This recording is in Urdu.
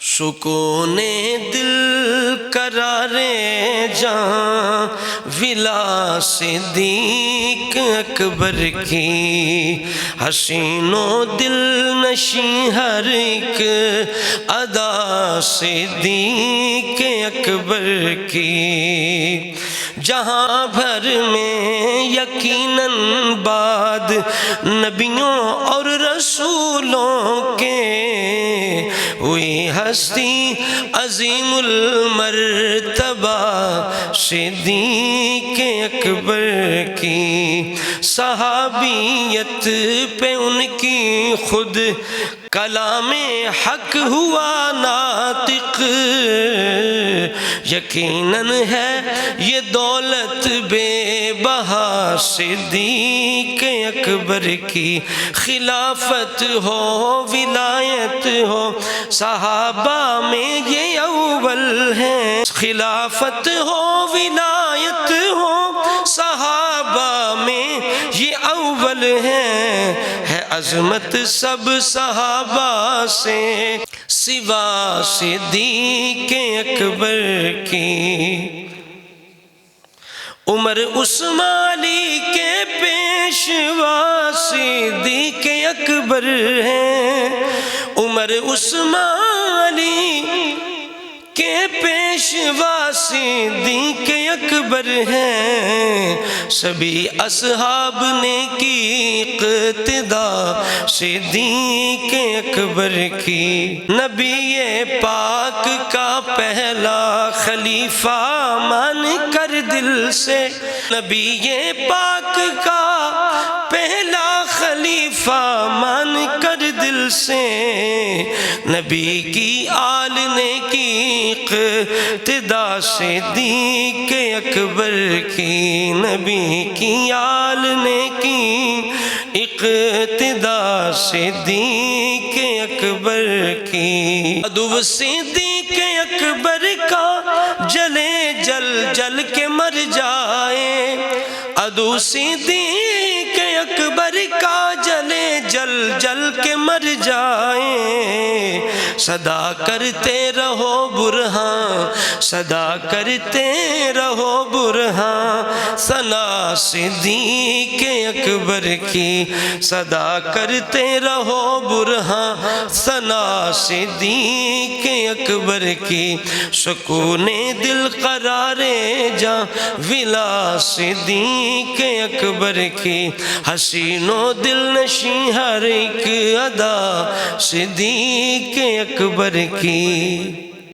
سکون دل قرار جاں ولا صدیق اکبر کی، حسین و دل نشیں ہر ایک ادا صدیق اکبر کی۔ جہاں بھر میں یقیناً بعد نبیوں اور رسولوں کے ہوئی ہستی عظیم المرتبہ صدیق اکبر کی، صحابیت پہ ان کی خود کلام حق ہوا ناطق، یقیناً ہے یہ دولت بے بہا صدیق اکبر کی۔ خلافت ہو ولایت ہو صحابہ میں یہ اول ہیں، خلافت ہو ولایت ہو صحابہ میں یہ اول ہیں، ہے عظمت سب صحابہ سے سوا صدیق اکبر کی۔ عمر عثمان علی کے پیشوا صدیق اکبر ہیں، عمر عثمان علی کے پیشوا صدیق اکبر ہیں، سبھی اصحاب نے کی اقتدا صدیق اکبر کی۔ نبی پاک کا پہلا خلیفہ مان کر دل سے، نبی پاک کا پہلا خلیفہ مان کر دل سے، نبی کی آل نے کی اقتدا صدیق اکبر کی، نبی کی آل نے کی اقتدا صدیق اکبر کی۔ عدو صدیق اکبر کا جلے جل جل کے مر جائے، عدو صدیق اکبر کا جلے جل جل کے مر جائے، صدا کرتے رہو برہاں، صدا کرتے رہو برہاں، ثنا صدیق اکبر کی، صدا کرتے رہو برہاں، ثنا صدیق اکبر کی۔ سکون دل قرار جاں ولا صدیق اکبر کی، حسین و دل نشیں ہر ایک ادا صدیق اکبر کی۔